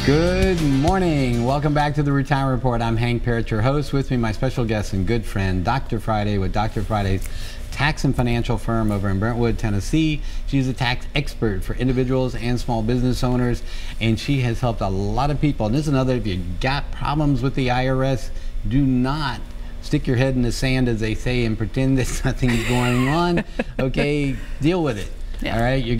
Good morning. Welcome back to the Retirement Report. I'm Hank Parrott, your host. With me, my special guest and good friend, Dr. Friday with Dr. Friday's tax and financial firm over in Brentwood, Tennessee. She's a tax expert for individuals and small business owners, and she has helped a lot of people. And this is another, if you got problems with the IRS, do not stick your head in the sand, as they say, and pretend that nothing's going on. Okay, deal with it. Yeah. All right, you're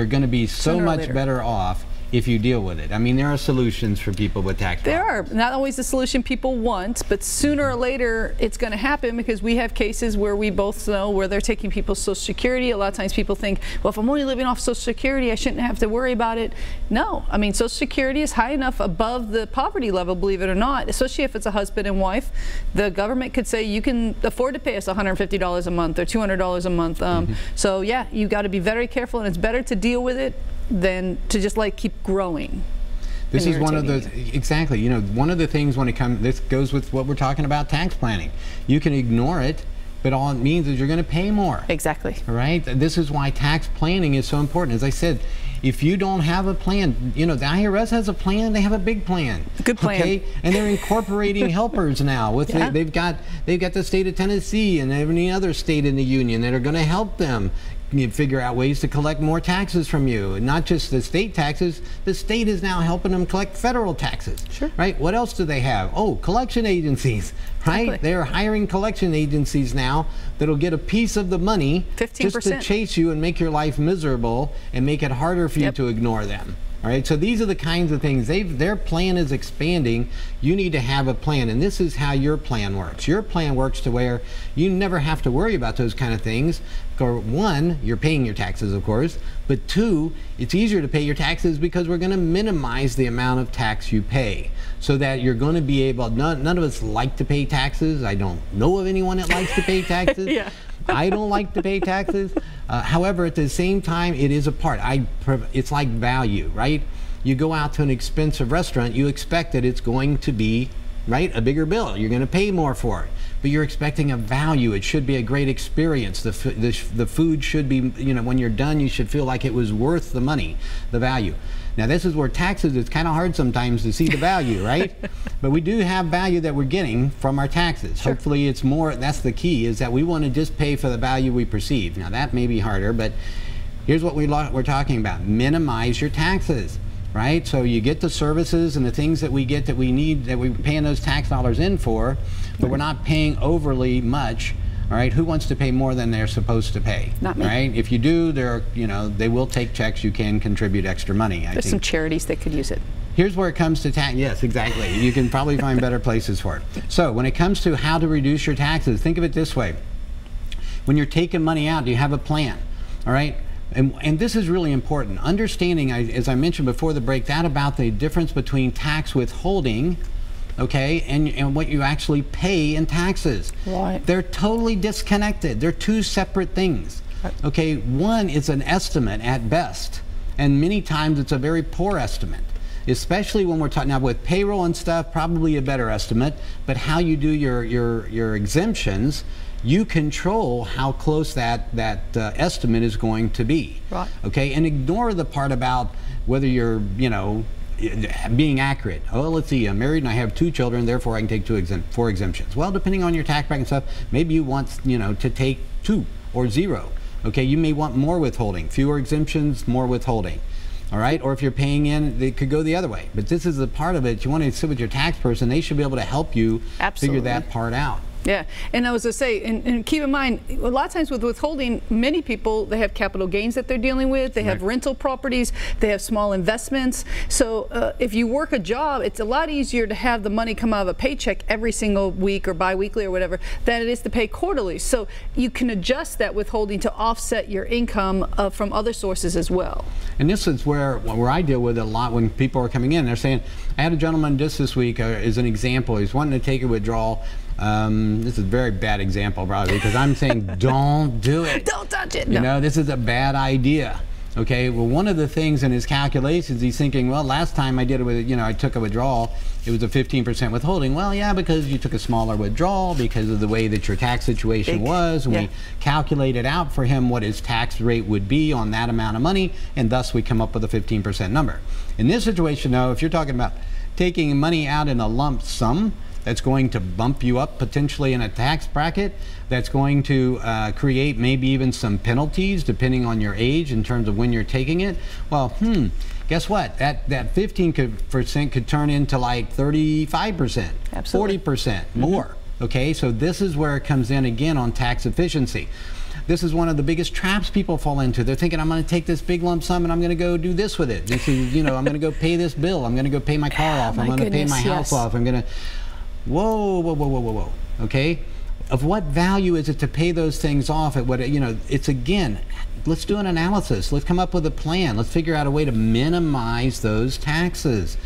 gonna be so much better off if you deal with it. I mean, there are solutions for people with tax problems. There are. Not always the solution people want, but sooner or later it's going to happen, because we have cases where we both know where they're taking people's Social Security. A lot of times people think, well, if I'm only living off Social Security, I shouldn't have to worry about it. No. I mean, Social Security is high enough above the poverty level, believe it or not, especially if it's a husband and wife. The government could say you can afford to pay us $150 a month or $200 a month. So yeah, you got to be very careful, and it's better to deal with it than to just like keep growing. This is one of the, exactly, you know, one of the things when it comes, this goes with what we're talking about, tax planning. You can ignore it, but all it means is you're going to pay more. Exactly. All right? This is why tax planning is so important. As I said, if you don't have a plan, you know, the IRS has a plan, they have a big plan. Good plan. Okay? And they're incorporating helpers now. With they've got the state of Tennessee and every other state in the union that are going to help them figure out ways to collect more taxes from you. And not just the state taxes, the state is now helping them collect federal taxes. Sure. Right? What else do they have? Oh, collection agencies, right? Exactly. They're hiring collection agencies now that'll get a piece of the money 15%. just to chase you and make your life miserable and make it harder for you to ignore them. All right, so these are the kinds of things. Their plan is expanding. You need to have a plan, and this is how your plan works. Your plan works to where you never have to worry about those kind of things. For one, you're paying your taxes, of course, but two, it's easier to pay your taxes because we're going to minimize the amount of tax you pay, so that you're going to be able, none of us like to pay taxes. I don't know of anyone that likes to pay taxes. Yeah. I don't like to pay taxes. However, at the same time, it is a part. It's like value, right? You go out to an expensive restaurant, you expect that it's going to be, right, a bigger bill. You're going to pay more for it. But you're expecting a value. It should be a great experience. The food should be, you know, when you're done, you should feel like it was worth the money, the value. Now, this is where taxes, it's kind of hard sometimes to see the value, right? But we do have value that we're getting from our taxes. Sure. Hopefully it's more, that's the key, is that we want to just pay for the value we perceive. Now, that may be harder, but here's what we're talking about. Minimize your taxes, right? So you get the services and the things that we get that we need, that we're paying those tax dollars in for, but we're not paying overly much. All right, who wants to pay more than they're supposed to pay? Not me. Right? If you do, they will take checks. You can contribute extra money. There's some charities that could use it. Here's where it comes to tax. Yes, exactly. You can probably find better places for it. So when it comes to how to reduce your taxes, think of it this way. When you're taking money out, you have a plan. All right? And this is really important. Understanding, as I mentioned before the break, that about the difference between tax withholding, okay, and what you actually pay in taxes. Right. They're totally disconnected. They're two separate things. Right. Okay, one is an estimate at best, and many times it's a very poor estimate, especially when we're talking now with payroll and stuff, probably a better estimate, but how you do your exemptions, you control how close that estimate is going to be. Right. Okay, and ignore the part about whether you're, you know, being accurate. Oh, let's see, I'm married and I have 2 children, therefore I can take 4 exemptions. Well, depending on your tax bracket and stuff, maybe you want, you know, to take 2 or 0. Okay, you may want more withholding, fewer exemptions, more withholding. All right, or if you're paying in, they could go the other way. But this is a part of it. You want to sit with your tax person, they should be able to help you figure that part out. Yeah, and I was going to say, and keep in mind, a lot of times with withholding, many people, they have capital gains that they're dealing with, they have rental properties, they have small investments. So if you work a job, it's a lot easier to have the money come out of a paycheck every single week or bi-weekly or whatever than it is to pay quarterly. So you can adjust that withholding to offset your income from other sources as well. And this is where I deal with it a lot when people are coming in. They're saying, I had a gentleman just this week, as an example, he's wanting to take a withdrawal. This is a very bad example probably, because I'm saying don't do it. Don't touch it. You know, this is a bad idea. Okay, well, one of the things in his calculations, he's thinking, well, last time I did it with, you know, I took a withdrawal, it was a 15% withholding. Well, yeah, because you took a smaller withdrawal because of the way that your tax situation was, and we calculated out for him what his tax rate would be on that amount of money, and thus we come up with a 15% number. In this situation, though, if you're talking about taking money out in a lump sum, that's going to bump you up potentially in a tax bracket, that's going to create maybe even some penalties depending on your age in terms of when you're taking it. Well, guess what? That 15% could turn into like 35%, 40% more. Okay, so this is where it comes in again on tax efficiency. This is one of the biggest traps people fall into. They're thinking, I'm going to take this big lump sum and I'm going to go do this with it. This is, you know, I'm going to go pay this bill. I'm going to go pay my car off. I'm going to pay my house off. I'm going to, whoa. Okay, of what value is it to pay those things off at what, you know, it's again, let's do an analysis. Let's come up with a plan. Let's figure out a way to minimize those taxes.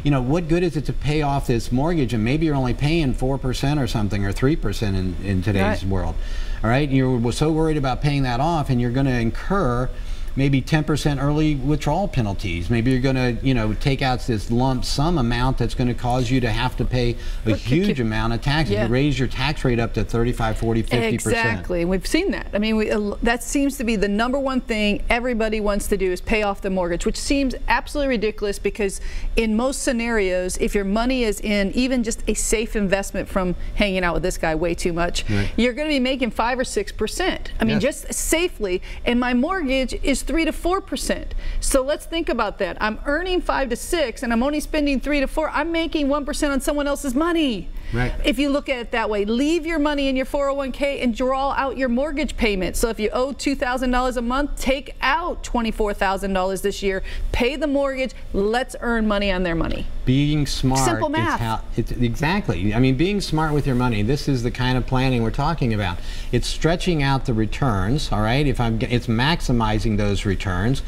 You know, what good is it to pay off this mortgage and maybe you're only paying 4% or something, or 3% in today's world. All right, you're so worried about paying that off, and you're going to incur maybe 10% early withdrawal penalties. Maybe you're going to, you know, take out this lump sum amount that's going to cause you to have to pay a huge amount of taxes. You raise your tax rate up to 35, 40, 50%. Exactly, and we've seen that. I mean, that seems to be the #1 thing everybody wants to do, is pay off the mortgage, which seems absolutely ridiculous, because in most scenarios, if your money is in even just a safe investment from hanging out with this guy way too much, you're going to be making 5 or 6%. I mean, just safely, and my mortgage is 3 to 4%. So let's think about that. I'm earning 5 to 6 and I'm only spending 3 to 4. I'm making 1% on someone else's money. Right. If you look at it that way, leave your money in your 401k and draw out your mortgage payment. So if you owe $2,000 a month, take out $24,000 this year, pay the mortgage, let's earn money on their money. Being smart. Simple math. Exactly. I mean, being smart with your money, this is the kind of planning we're talking about. It's stretching out the returns, all right? It's maximizing those returns.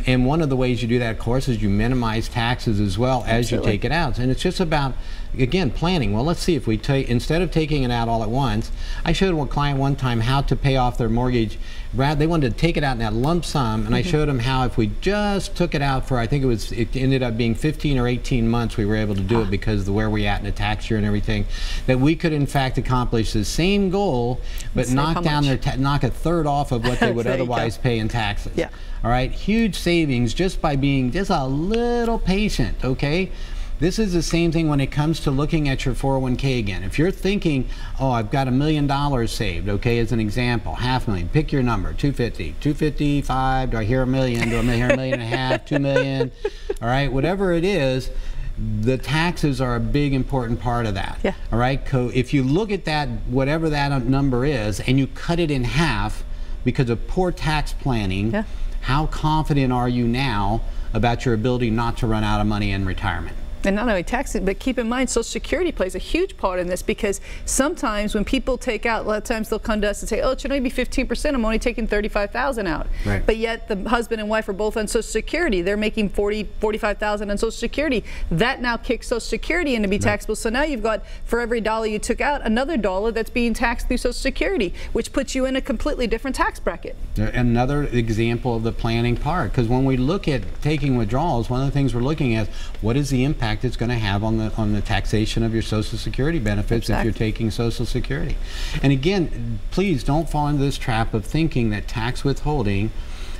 And one of the ways you do that, of course, is you minimize taxes as well as you take it out. And it's just about, again, planning. Well, let's see, if we take, instead of taking it out all at once, I showed a client one time how to pay off their mortgage. They wanted to take it out in that lump sum, and I showed them how if we just took it out for, I think it ended up being 15 or 18 months, we were able to do it because of where we at in the tax year and everything, that we could in fact accomplish the same goal, but knock a third off of what they would otherwise pay in taxes. All right, huge savings just by being just a little patient, okay? This is the same thing when it comes to looking at your 401k again. If you're thinking, oh, I've got $1 million saved, okay, as an example, $500,000, pick your number, 250, 255, do I hear $1 million, do I hear $1.5 million, $2 million, all right, whatever it is, the taxes are a big important part of that. All right, if you look at that, whatever that number is, and you cut it in half because of poor tax planning, how confident are you now about your ability not to run out of money in retirement? And not only taxes, but keep in mind, Social Security plays a huge part in this, because sometimes when people take out, a lot of times they'll come to us and say, oh, it should only be 15%, I'm only taking $35,000 out. But yet the husband and wife are both on Social Security. They're making $45,000 on Social Security. That now kicks Social Security in to be taxable. So now you've got, for every dollar you took out, another dollar that's being taxed through Social Security, which puts you in a completely different tax bracket. Another example of the planning part, because when we look at taking withdrawals, one of the things we're looking at, what is the impact it's going to have on the taxation of your Social Security benefits if you're taking Social Security. And again, please don't fall into this trap of thinking that tax withholding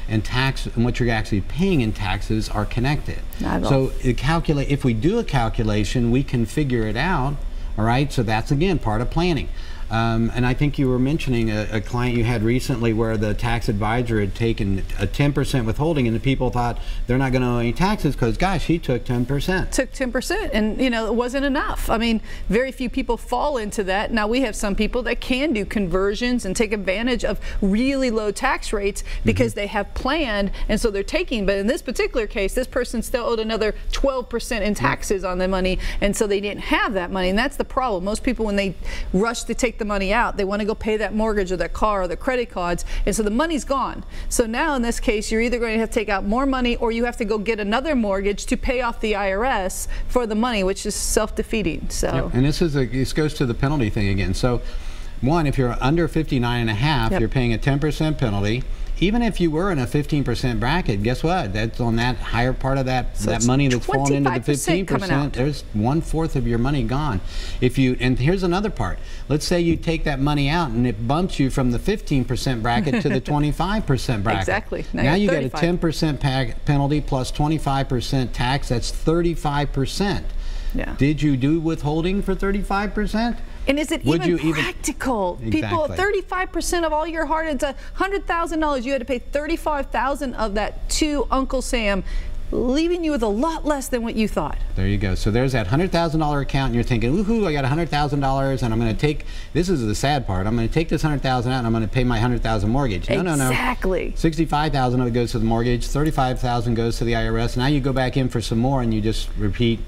and what you're actually paying in taxes are connected. So if we do a calculation, we can figure it out. All right, so that's again part of planning. And I think you were mentioning a client you had recently where the tax advisor had taken a 10% withholding, and the people thought they're not going to owe any taxes because, gosh, he took 10%. Took 10%, and you know, it wasn't enough. I mean, very few people fall into that. Now we have some people that can do conversions and take advantage of really low tax rates because they have planned, and so they're taking. But in this particular case, this person still owed another 12% in taxes on their money, and so they didn't have that money, and that's the problem. Most people, when they rush to take the money out, they want to go pay that mortgage or that car or the credit cards, and so the money's gone. So now in this case, you're either going to have to take out more money, or you have to go get another mortgage to pay off the IRS for the money, which is self-defeating. So and this goes to the penalty thing again. So one, if you're under 59.5, you're paying a 10% penalty. even if you were in a 15% bracket, guess what? That's on that higher part of that, So that money that's fallen into the 25% coming out. 15%. There's 1/4 of your money gone. And here's another part. Let's say you take that money out and it bumps you from the 15% bracket to the 25% bracket. Exactly. Now you get a 35. 10% penalty plus 25% tax. That's 35%. Yeah. Did you do withholding for 35%? And is it even practical? People, 35% of all your hard-earned, $100,000, you had to pay $35,000 of that to Uncle Sam, leaving you with a lot less than what you thought. There you go. So there's that $100,000 account, and you're thinking, woohoo, I got $100,000, and I'm going to take, this is the sad part, I'm going to take this $100,000 out, and I'm going to pay my $100,000 mortgage. No, Exactly. no. $65,000 of it goes to the mortgage, $35,000 goes to the IRS. Now you go back in for some more, and you just repeat.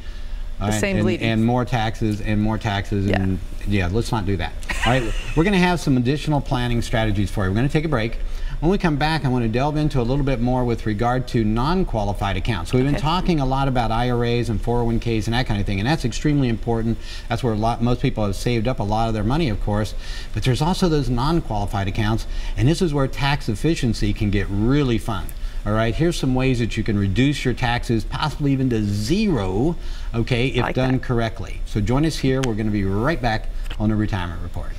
The same bleeding. And more taxes and more taxes. Yeah. And yeah, let's not do that. All right, we're going to have some additional planning strategies for you. We're going to take a break. When we come back, I want to delve into a little bit more with regard to non-qualified accounts. So we've been talking a lot about IRAs and 401ks and that kind of thing, and that's extremely important. That's where most people have saved up a lot of their money, of course. But there's also those non-qualified accounts, and this is where tax efficiency can get really fun. All right, here's some ways that you can reduce your taxes, possibly even to zero, okay, if done correctly. So join us here. We're going to be right back on the Retirement Report.